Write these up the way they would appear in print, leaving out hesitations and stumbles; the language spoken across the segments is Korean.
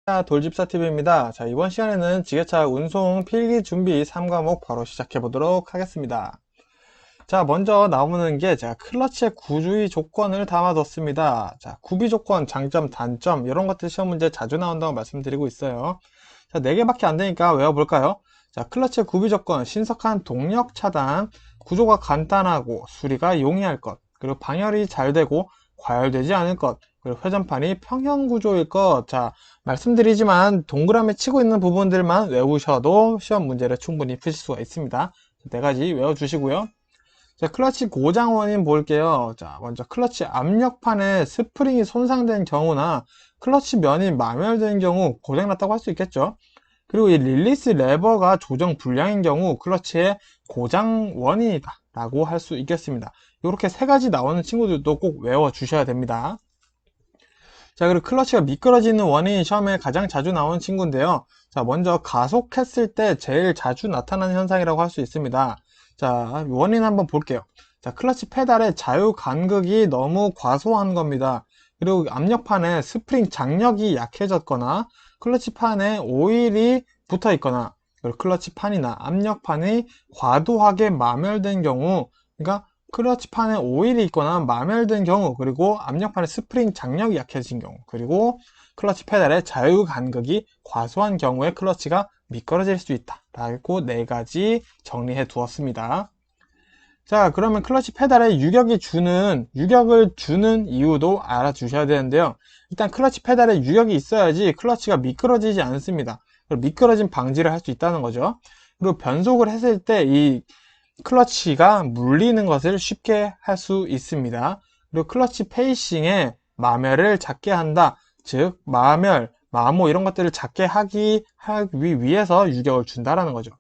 돌집사TV입니다. 자, 이번 시간에는 지게차 운송 필기 준비 3과목 바로 시작해 보도록 하겠습니다. 자, 먼저 나오는 게 제가 클러치의 구주의 조건을 담아뒀습니다. 자, 구비 조건, 장점, 단점 이런 것들 시험 문제 자주 나온다고 말씀드리고 있어요. 자, 4개밖에 안 되니까 외워볼까요? 자, 클러치의 구비 조건, 신속한 동력 차단, 구조가 간단하고 수리가 용이할 것, 그리고 방열이 잘 되고 과열되지 않을 것, 그리고 회전판이 평형 구조일 것. 자, 말씀드리지만 동그라미 치고 있는 부분들만 외우셔도 시험 문제를 충분히 푸실 수가 있습니다. 4가지 외워주시고요. 자, 클러치 고장 원인 볼게요. 자, 먼저 클러치 압력판에 스프링이 손상된 경우나 클러치 면이 마멸된 경우 고장났다고 할 수 있겠죠. 그리고 이 릴리스 레버가 조정 불량인 경우 클러치의 고장 원인이다 라고 할 수 있겠습니다. 이렇게 3가지 나오는 친구들도 꼭 외워주셔야 됩니다. 자, 그리고 클러치가 미끄러지는 원인이 시험에 가장 자주 나오는 친구인데요. 자, 먼저 가속했을 때 제일 자주 나타나는 현상이라고 할 수 있습니다. 자, 원인 한번 볼게요. 자, 클러치 페달의 자유 간극이 너무 과소한 겁니다. 그리고 압력판에 스프링 장력이 약해졌거나 클러치판에 오일이 붙어 있거나 그리고 클러치판이나 압력판이 과도하게 마멸된 경우, 그러니까 클러치판에 오일이 있거나 마멸된 경우, 그리고 압력판에 스프링 장력이 약해진 경우, 그리고 클러치 페달의 자유 간극이 과소한 경우에 클러치가 미끄러질 수 있다 라고 4가지 정리해 두었습니다. 자, 그러면 클러치 페달에 유격을 주는 이유도 알아주셔야 되는데요. 일단 클러치 페달에 유격이 있어야지 클러치가 미끄러지지 않습니다. 미끄러짐 방지를 할 수 있다는 거죠. 그리고 변속을 했을 때 이 클러치가 물리는 것을 쉽게 할 수 있습니다. 그리고 클러치 페이싱에 마멸을 작게 한다. 즉, 마모 이런 것들을 작게 하기 위해서 유격을 준다라는 거죠.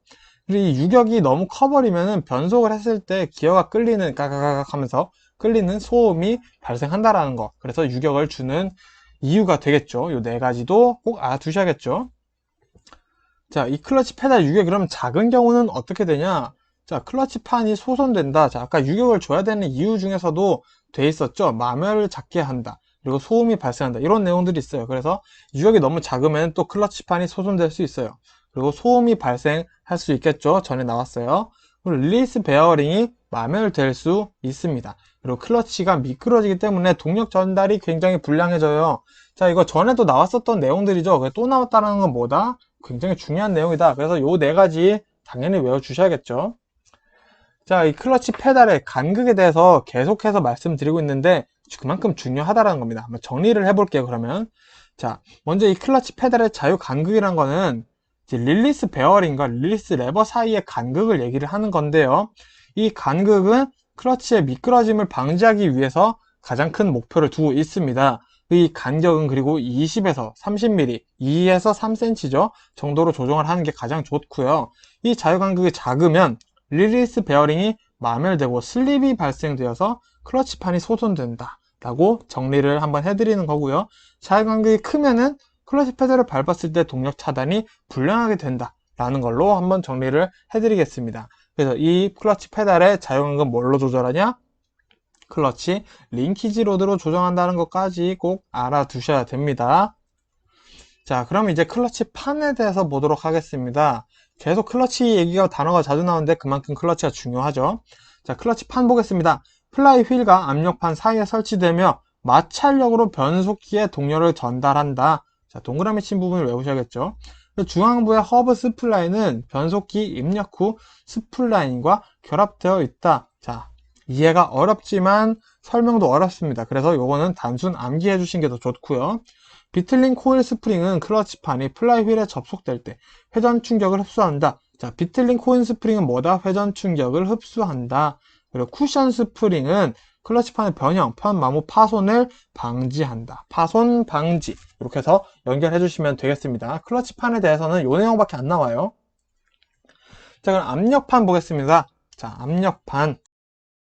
그리고 이 유격이 너무 커버리면은 변속을 했을 때 기어가 끌리는 까가가각 하면서 끌리는 소음이 발생한다라는 거. 그래서 유격을 주는 이유가 되겠죠. 요 4가지도 꼭 알아두셔야겠죠. 자, 이 클러치 페달 유격이 그러면 작은 경우는 어떻게 되냐? 자, 클러치판이 소손된다. 자, 아까 유격을 줘야 되는 이유 중에서도 돼 있었죠. 마멸을 작게 한다. 그리고 소음이 발생한다. 이런 내용들이 있어요. 그래서 유격이 너무 작으면 또 클러치판이 소손될 수 있어요. 그리고 소음이 발생할 수 있겠죠. 전에 나왔어요. 그리고 릴리스 베어링이 마멸될 수 있습니다. 그리고 클러치가 미끄러지기 때문에 동력 전달이 굉장히 불량해져요. 자, 이거 전에도 나왔었던 내용들이죠. 또 나왔다는 건 뭐다? 굉장히 중요한 내용이다. 그래서 요 4가지 당연히 외워주셔야겠죠. 자, 이 클러치 페달의 간극에 대해서 계속해서 말씀드리고 있는데 그만큼 중요하다는 겁니다. 한번 정리를 해볼게요, 그러면. 자, 먼저 이 클러치 페달의 자유 간극이란 거는 이제 릴리스 베어링과 릴리스 레버 사이의 간극을 얘기를 하는 건데요. 이 간극은 클러치의 미끄러짐을 방지하기 위해서 가장 큰 목표를 두고 있습니다. 이 간격은 그리고 20에서 30mm, 2에서 3cm죠. 정도로 조정을 하는 게 가장 좋고요. 이 자유 간극이 작으면 릴리스 베어링이 마멸되고 슬립이 발생되어서 클러치판이 소손된다 라고 정리를 한번 해드리는 거고요. 자유간극이 크면은 클러치 페달을 밟았을 때 동력 차단이 불량하게 된다 라는 걸로 한번 정리를 해드리겠습니다. 그래서 이 클러치 페달의 자유간극 뭘로 조절하냐? 클러치 링키지 로드로 조정한다는 것까지 꼭 알아두셔야 됩니다. 자, 그럼 이제 클러치 판에 대해서 보도록 하겠습니다. 계속 클러치 얘기가 단어가 자주 나오는데 그만큼 클러치가 중요하죠. 자, 클러치 판 보겠습니다. 플라이 휠과 압력판 사이에 설치되며 마찰력으로 변속기에 동력을 전달한다. 자, 동그라미 친 부분을 외우셔야겠죠. 중앙부의 허브 스플라인은 변속기 입력 후 스플라인과 결합되어 있다. 자, 이해가 어렵지만 설명도 어렵습니다. 그래서 요거는 단순 암기해 주신 게 더 좋고요. 비틀린 코일 스프링은 클러치판이 플라이 휠에 접속될 때 회전 충격을 흡수한다. 자, 비틀린 코일 스프링은 뭐다? 회전 충격을 흡수한다. 그리고 쿠션 스프링은 클러치판의 변형, 편마모 파손을 방지한다. 파손 방지. 이렇게 해서 연결해 주시면 되겠습니다. 클러치판에 대해서는 요 내용밖에 안 나와요. 자, 그럼 압력판 보겠습니다. 자, 압력판.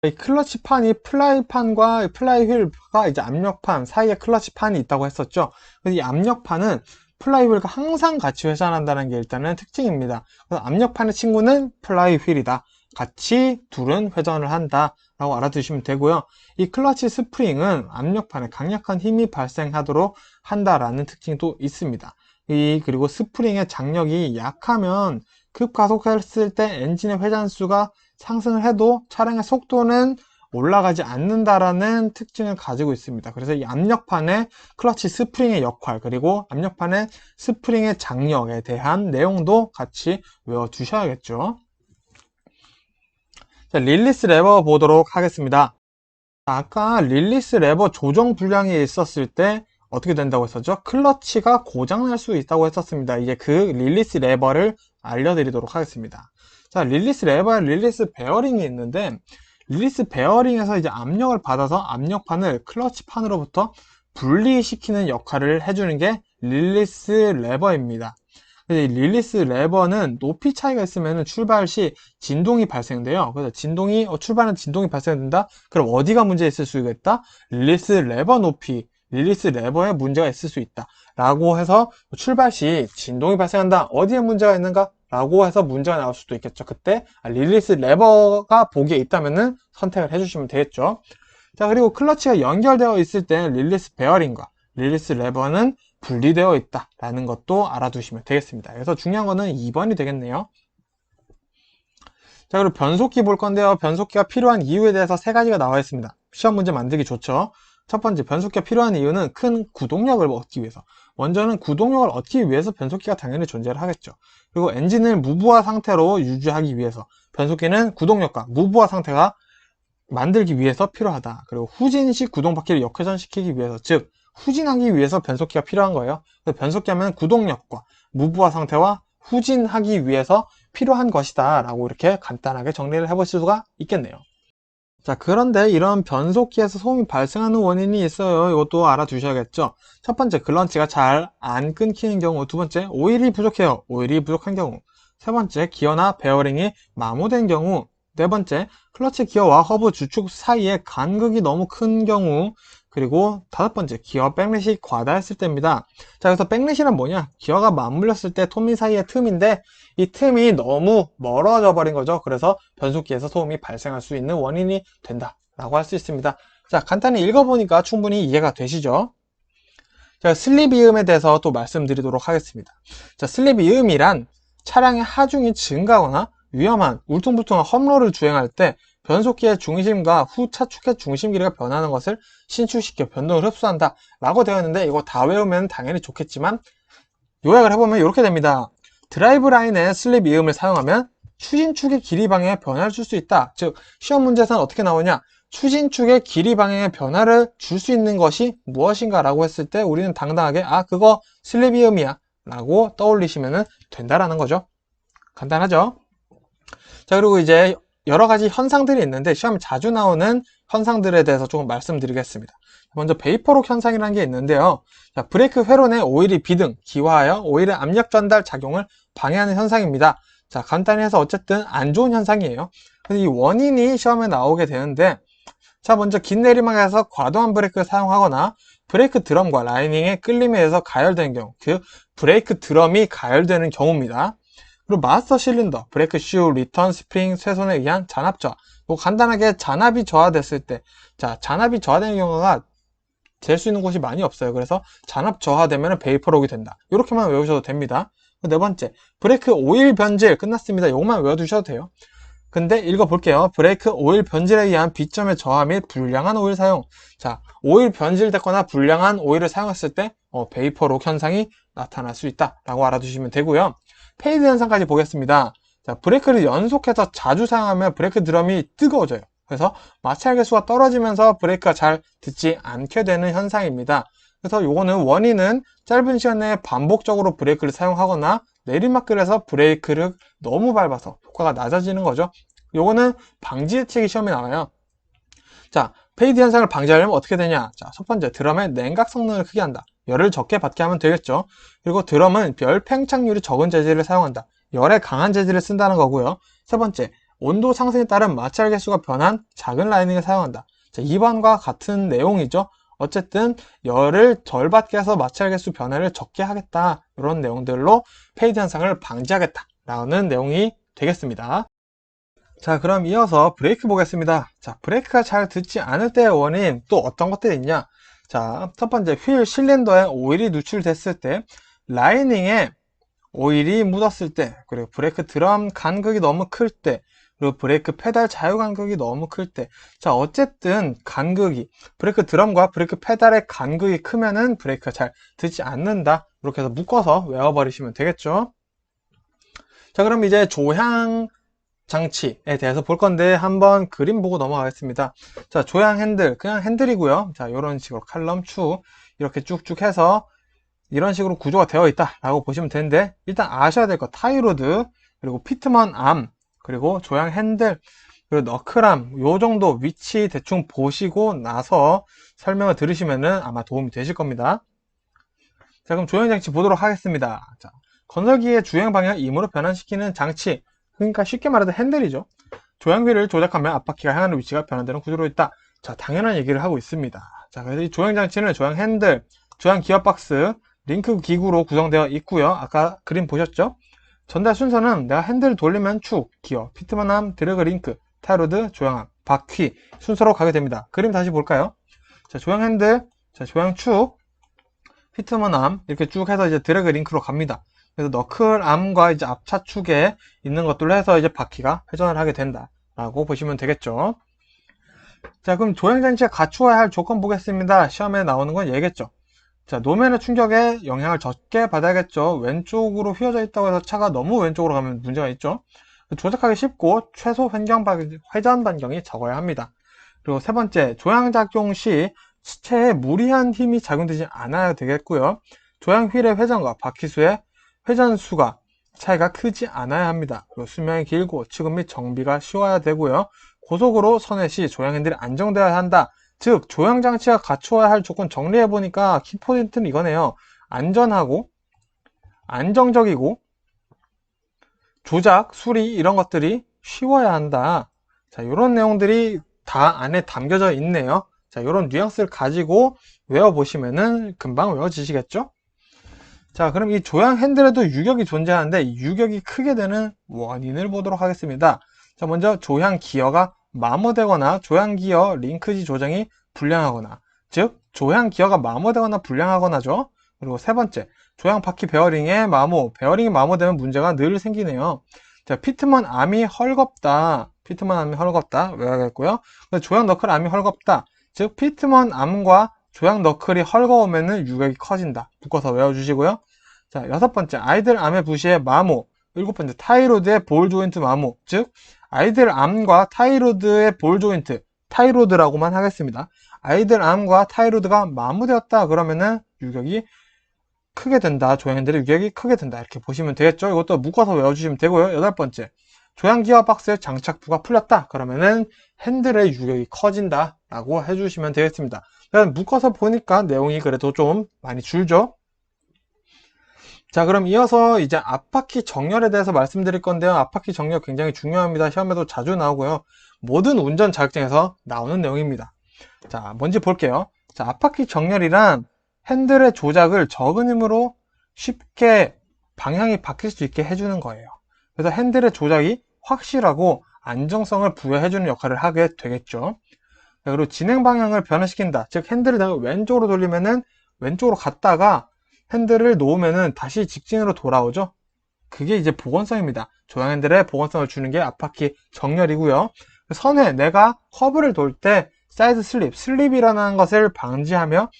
이 클러치판이 플라이판과 플라이 휠과 이제 압력판 사이에 클러치판이 있다고 했었죠. 그래서 이 압력판은 플라이 휠과 항상 같이 회전한다는 게 일단은 특징입니다. 그래서 압력판의 친구는 플라이 휠이다. 같이 둘은 회전을 한다 라고 알아두시면 되고요. 이 클러치 스프링은 압력판에 강력한 힘이 발생하도록 한다라는 특징도 있습니다. 그리고 스프링의 장력이 약하면 급가속했을 때 엔진의 회전수가 상승을 해도 차량의 속도는 올라가지 않는다라는 특징을 가지고 있습니다. 그래서 이 압력판의 클러치 스프링의 역할, 그리고 압력판의 스프링의 장력에 대한 내용도 같이 외워두셔야겠죠. 자, 릴리스 레버 보도록 하겠습니다. 아까 릴리스 레버 조정 불량이 있었을 때 어떻게 된다고 했었죠? 클러치가 고장날 수 있다고 했었습니다. 이제 그 릴리스 레버를 알려드리도록 하겠습니다. 자, 릴리스 레버에 릴리스 베어링이 있는데, 릴리스 베어링에서 이제 압력을 받아서 압력판을 클러치판으로부터 분리시키는 역할을 해주는 게 릴리스 레버입니다. 이 릴리스 레버는 높이 차이가 있으면 출발 시 진동이 발생돼요. 그래서 출발하는 진동이 발생된다? 그럼 어디가 문제 있을 수 있다? 릴리스 레버 높이, 릴리스 레버에 문제가 있을 수 있다. 라고 해서 출발 시 진동이 발생한다. 어디에 문제가 있는가? 라고 해서 문제가 나올 수도 있겠죠. 그때 릴리스 레버가 보기에 있다면은 선택을 해주시면 되겠죠. 자, 그리고 클러치가 연결되어 있을 때 릴리스 베어링과 릴리스 레버는 분리되어 있다라는 것도 알아두시면 되겠습니다. 그래서 중요한 거는 2번이 되겠네요. 자, 그리고 변속기 볼 건데요. 변속기가 필요한 이유에 대해서 3가지가 나와 있습니다. 시험 문제 만들기 좋죠. 첫 번째, 변속기가 필요한 이유는 큰 구동력을 얻기 위해서. 먼저는 구동력을 얻기 위해서 변속기가 당연히 존재를 하겠죠. 그리고 엔진을 무부하 상태로 유지하기 위해서 변속기는 구동력과 무부하 상태가 만들기 위해서 필요하다. 그리고 후진식 구동바퀴를 역회전시키기 위해서, 즉 후진하기 위해서 변속기가 필요한 거예요. 변속기 하면 구동력과 무부하 상태와 후진하기 위해서 필요한 것이다 라고 이렇게 간단하게 정리를 해보실 수가 있겠네요. 자, 그런데 이런 변속기에서 소음이 발생하는 원인이 있어요. 이것도 알아두셔야겠죠. 첫 번째, 클러치가 잘 안 끊기는 경우. 두 번째, 오일이 부족해요. 오일이 부족한 경우. 세 번째, 기어나 베어링이 마모된 경우. 네 번째, 클러치 기어와 허브 주축 사이에 간극이 너무 큰 경우. 그리고 다섯 번째, 기어 백렛이 과다했을 때입니다. 자, 그래서 백렛이란 뭐냐? 기어가 맞물렸을 때 톱니 사이의 틈인데 이 틈이 너무 멀어져 버린 거죠. 그래서 변속기에서 소음이 발생할 수 있는 원인이 된다라고 할 수 있습니다. 자, 간단히 읽어보니까 충분히 이해가 되시죠? 자, 슬립이음에 대해서 또 말씀드리도록 하겠습니다. 자, 슬립이음이란 차량의 하중이 증가하거나 위험한 울퉁불퉁한 험로를 주행할 때 변속기의 중심과 후 차축의 중심 길이가 변하는 것을 신축시켜 변동을 흡수한다 라고 되어 있는데, 이거 다 외우면 당연히 좋겠지만 요약을 해보면 이렇게 됩니다. 드라이브 라인에 슬립 이음을 사용하면 추진축의 길이 방향에 변화를 줄 수 있다. 즉 시험 문제에서는 어떻게 나오냐, 추진축의 길이 방향에 변화를 줄 수 있는 것이 무엇인가 라고 했을 때 우리는 당당하게 그거 슬립 이음이야 라고 떠올리시면 된다라는 거죠. 간단하죠? 자, 그리고 이제 여러 가지 현상들이 있는데 시험에 자주 나오는 현상들에 대해서 조금 말씀드리겠습니다. 먼저 베이퍼록 현상이라는 게 있는데요. 자, 브레이크 회로내 오일이 비등, 기화하여 오일의 압력 전달 작용을 방해하는 현상입니다. 자, 간단히 해서 어쨌든 안 좋은 현상이에요. 그래서 이 원인이 시험에 나오게 되는데, 자, 먼저 긴 내리막에서 과도한 브레이크를 사용하거나 브레이크 드럼과 라이닝의 끌림에 의해서 가열되는 경우, 그 브레이크 드럼이 가열되는 경우입니다. 그리고 마스터 실린더, 브레이크 슈, 리턴, 스프링, 쇠손에 의한 잔압 저하. 간단하게 잔압이 저하됐을 때, 자, 잔압이 저하되는 경우가 될 수 있는 곳이 많이 없어요. 그래서 잔압 저하되면 베이퍼록이 된다. 이렇게만 외우셔도 됩니다. 네 번째, 브레이크 오일 변질 끝났습니다. 이것만 외워두셔도 돼요. 근데 읽어볼게요. 브레이크 오일 변질에 의한 비점의 저하 및 불량한 오일 사용. 자, 오일 변질됐거나 불량한 오일을 사용했을 때 베이퍼록 현상이 나타날 수 있다라고 알아두시면 되고요. 페이드 현상까지 보겠습니다. 자, 브레이크를 연속해서 자주 사용하면 브레이크 드럼이 뜨거워져요. 그래서 마찰 개수가 떨어지면서 브레이크가 잘 듣지 않게 되는 현상입니다. 그래서 요거는 원인은 짧은 시간 내에 반복적으로 브레이크를 사용하거나 내리막길에서 브레이크를 너무 밟아서 효과가 낮아지는 거죠. 요거는 방지 대책이 시험에 나와요. 자, 페이드 현상을 방지하려면 어떻게 되냐? 자, 첫 번째, 드럼의 냉각 성능을 크게 한다. 열을 적게 받게 하면 되겠죠. 그리고 드럼은 열 팽창률이 적은 재질을 사용한다. 열에 강한 재질을 쓴다는 거고요. 세 번째, 온도 상승에 따른 마찰 개수가 변한 작은 라이닝을 사용한다. 자, 2번과 같은 내용이죠. 어쨌든 열을 덜 받게 해서 마찰 개수 변화를 적게 하겠다. 이런 내용들로 페이드 현상을 방지하겠다 라는 내용이 되겠습니다. 자, 그럼 이어서 브레이크 보겠습니다. 자, 브레이크가 잘 듣지 않을 때의 원인 또 어떤 것들이 있냐? 자, 첫 번째, 휠 실린더에 오일이 누출됐을 때 라이닝에 오일이 묻었을 때, 그리고 브레이크 드럼 간극이 너무 클 때, 그리고 브레이크 페달 자유 간극이 너무 클 때, 자, 어쨌든 간극이, 브레이크 드럼과 브레이크 페달의 간극이 크면은 브레이크가 잘 되지 않는다. 이렇게 해서 묶어서 외워버리시면 되겠죠. 자, 그럼 이제 조향 장치에 대해서 볼 건데 한번 그림 보고 넘어가겠습니다. 자, 조향 핸들, 그냥 핸들이고요. 자, 이런 식으로 칼럼 축 이렇게 쭉쭉 해서 이런 식으로 구조가 되어 있다라고 보시면 되는데, 일단 아셔야 될 거 타이로드, 그리고 피트먼 암, 그리고 조향 핸들, 그리고 너클암 요 정도 위치 대충 보시고 나서 설명을 들으시면은 아마 도움이 되실 겁니다. 자, 그럼 조향 장치 보도록 하겠습니다. 자, 건설기의 주행 방향을 임으로 변환시키는 장치, 그러니까 쉽게 말해서 핸들이죠. 조향비를 조작하면 앞바퀴가 향하는 위치가 변환되는 구조로 있다. 자, 당연한 얘기를 하고 있습니다. 자, 그래서 이 조향 장치는 조향 핸들, 조향 기어박스, 링크 기구로 구성되어 있고요. 아까 그림 보셨죠? 전달 순서는 내가 핸들을 돌리면 축, 기어, 피트먼 암, 드래그 링크, 타이로드, 조향암, 바퀴 순서로 가게 됩니다. 그림 다시 볼까요? 자, 조향 핸들, 자, 조향 축, 피트먼 암 이렇게 쭉 해서 이제 드래그 링크로 갑니다. 그래서 너클 암과 이제 앞차축에 있는 것들로 해서 이제 바퀴가 회전을 하게 된다라고 보시면 되겠죠. 자, 그럼 조향장치가 갖추어야 할 조건 보겠습니다. 시험에 나오는 건 얘겠죠. 자, 노면의 충격에 영향을 적게 받아야겠죠. 왼쪽으로 휘어져 있다고 해서 차가 너무 왼쪽으로 가면 문제가 있죠. 조작하기 쉽고 최소 회전 반경이 적어야 합니다. 그리고 세 번째, 조향작용 시 시체에 무리한 힘이 작용되지 않아야 되겠고요. 조향 휠의 회전과 바퀴수의 회전수가 차이가 크지 않아야 합니다. 그리고 수명이 길고 취급 및 정비가 쉬워야 되고요. 고속으로 선회 시 조향 핸들이 안정되어야 한다. 즉 조향 장치가 갖추어야 할 조건 정리해 보니까 키포인트는 이거네요. 안전하고 안정적이고 조작, 수리 이런 것들이 쉬워야 한다. 자, 이런 내용들이 다 안에 담겨져 있네요. 자, 이런 뉘앙스를 가지고 외워보시면은 금방 외워지시겠죠? 자, 그럼 이 조향 핸들에도 유격이 존재하는데 이 유격이 크게 되는 원인을 보도록 하겠습니다. 자, 먼저 조향 기어가 마모되거나 조향 기어 링크지 조정이 불량하거나, 즉 조향 기어가 마모되거나 불량하거나죠. 그리고 세 번째, 조향 바퀴 베어링의 마모, 베어링이 마모되면 문제가 늘 생기네요. 자, 피트먼 암이 헐겁다. 피트먼 암이 헐겁다. 외워야겠고요. 조향 너클 암이 헐겁다. 즉 피트먼 암과 조향 너클이 헐거우면은 유격이 커진다. 묶어서 외워주시고요. 자, 여섯 번째, 아이들 암의 부시의 마모. 일곱 번째, 타이로드의 볼 조인트 마모. 즉 아이들 암과 타이로드의 볼 조인트, 타이로드라고만 하겠습니다. 아이들 암과 타이로드가 마모되었다 그러면은 유격이 크게 된다. 조향 핸들의 유격이 크게 된다. 이렇게 보시면 되겠죠. 이것도 묶어서 외워주시면 되고요. 여덟 번째, 조향 기어박스의 장착부가 풀렸다 그러면은 핸들의 유격이 커진다 라고 해주시면 되겠습니다. 묶어서 보니까 내용이 그래도 좀 많이 줄죠. 자, 그럼 이어서 이제 앞바퀴 정렬에 대해서 말씀드릴 건데요. 앞바퀴 정렬 굉장히 중요합니다. 시험에도 자주 나오고요. 모든 운전 자격증에서 나오는 내용입니다. 자, 뭔지 볼게요. 자, 앞바퀴 정렬이란 핸들의 조작을 적은 힘으로 쉽게 방향이 바뀔 수 있게 해주는 거예요. 그래서 핸들의 조작이 확실하고 안정성을 부여해주는 역할을 하게 되겠죠. 그리고 진행 방향을 변화시킨다. 즉 핸들을 내가 왼쪽으로 돌리면은 왼쪽으로 갔다가 핸들을 놓으면은 다시 직진으로 돌아오죠. 그게 이제 보건성입니다. 조향 핸들에 보건성을 주는 게 앞바퀴 정렬이고요. 선회, 내가 커브를 돌 때 사이드 슬립이라는 것을 방지하며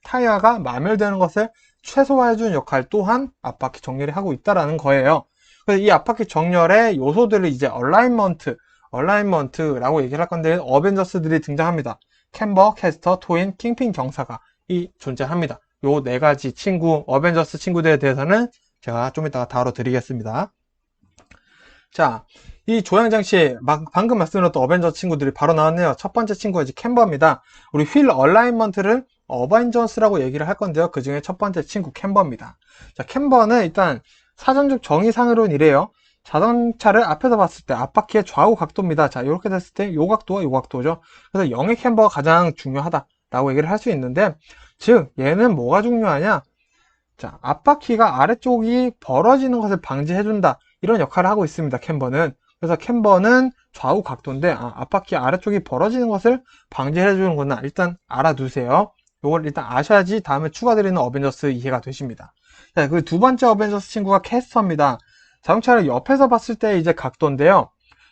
타이어가 마멸되는 것을 최소화해주는 역할 또한 앞바퀴 정렬이 하고 있다는 거예요. 그래서 이 앞바퀴 정렬의 요소들을 이제 얼라인먼트라고 얘기를 할 건데 어벤져스들이 등장합니다. 캠버, 캐스터, 토인, 킹핀 경사가 존재합니다. 요 네 가지 친구, 어벤져스 친구들에 대해서는 제가 좀 이따가 다뤄드리겠습니다. 자, 이 조향장치, 방금 말씀드렸던 어벤져스 친구들이 바로 나왔네요. 첫 번째 친구가 이제 캠버입니다. 우리 휠 얼라인먼트를 어벤져스라고 얘기를 할 건데요. 그 중에 첫 번째 친구 캠버입니다. 자, 캠버는 일단 사전적 정의상으로는 이래요. 자동차를 앞에서 봤을 때 앞바퀴의 좌우 각도입니다. 자, 이렇게 됐을 때 요 각도와 요 각도죠. 그래서 영의 캠버가 가장 중요하다라고 얘기를 할 수 있는데, 즉 얘는 뭐가 중요하냐? 자, 앞바퀴가 아래쪽이 벌어지는 것을 방지해준다. 이런 역할을 하고 있습니다. 캠버는. 그래서 캠버는 좌우 각도인데 앞바퀴 아래쪽이 벌어지는 것을 방지해주는 거나 일단 알아두세요. 요걸 일단 아셔야지 다음에 추가드리는 어벤져스 이해가 되십니다. 자, 그 두 번째 어벤져스 친구가 캐스터입니다. 자동차를 옆에서 봤을 때 이제 각도인데요.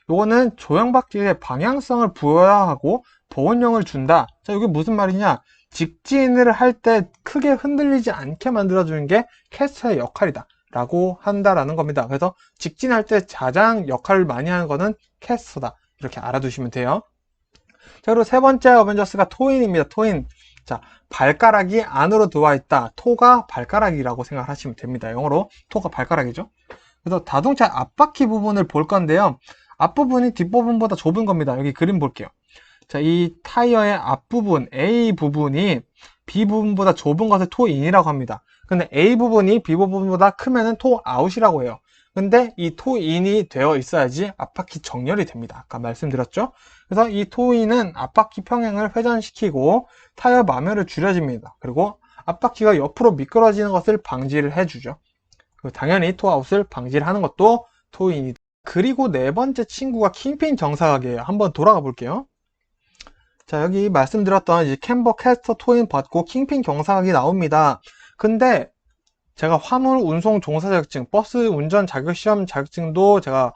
요거는 조형박쥐의 방향성을 부여하고 보온력을 준다. 자, 이게 무슨 말이냐? 직진을 할 때 크게 흔들리지 않게 만들어주는 게 캐스터의 역할이다. 라고 한다라는 겁니다. 그래서 직진할 때 가장 역할을 많이 하는 거는 캐스터다. 이렇게 알아두시면 돼요. 자, 그리고 세 번째 어벤져스가 토인입니다. 토인. 자, 발가락이 안으로 들어와 있다. 토가 발가락이라고 생각하시면 됩니다. 영어로 토가 발가락이죠. 그래서 자동차 앞바퀴 부분을 볼 건데요. 앞부분이 뒷부분보다 좁은 겁니다. 여기 그림 볼게요. 자, 이 타이어의 앞부분, A 부분이 B 부분보다 좁은 것을 토인이라고 합니다. 근데 A 부분이 B 부분보다 크면은 토아웃이라고 해요. 근데 이 토인이 되어 있어야지 앞바퀴 정렬이 됩니다. 아까 말씀드렸죠? 그래서 이 토인은 앞바퀴 평행을 회전시키고 타이어 마멸을 줄여줍니다. 그리고 앞바퀴가 옆으로 미끄러지는 것을 방지를 해주죠. 당연히 토아웃을 방지를 하는 것도 토인이다. 그리고 네 번째 친구가 킹핀 경사각이에요. 한번 돌아가 볼게요. 자, 여기 말씀드렸던 이제 캠버, 캐스터, 토인 받고 킹핀 경사각이 나옵니다. 근데 제가 화물 운송 종사 자격증, 버스 운전 자격시험 자격증도 제가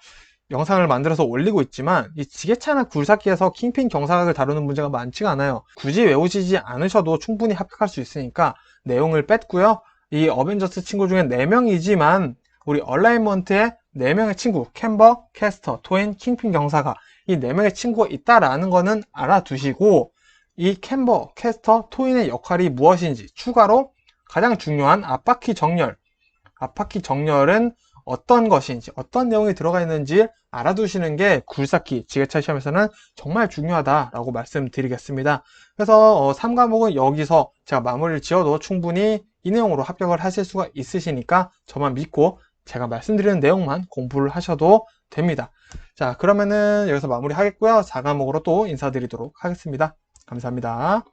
영상을 만들어서 올리고 있지만 이 지게차나 굴삭기에서 킹핀 경사각을 다루는 문제가 많지가 않아요. 굳이 외우시지 않으셔도 충분히 합격할 수 있으니까 내용을 뺐고요. 이 어벤져스 친구 중에 4명이지만 우리 얼라이먼트에 4명의 친구, 캠버, 캐스터, 토인, 킹핀 경사각 이 4명의 친구가 있다라는 거는 알아두시고 이 캠버, 캐스터, 토인의 역할이 무엇인지 추가로 가장 중요한 앞바퀴 정렬, 앞바퀴 정렬은 어떤 것인지 어떤 내용이 들어가 있는지 알아두시는 게 굴삭기, 지게차 시험에서는 정말 중요하다라고 말씀드리겠습니다. 그래서 3과목은 여기서 제가 마무리를 지어도 충분히 이 내용으로 합격을 하실 수가 있으시니까 저만 믿고 제가 말씀드리는 내용만 공부를 하셔도 됩니다. 자, 그러면은 여기서 마무리 하겠고요. 4과목으로 또 인사드리도록 하겠습니다. 감사합니다.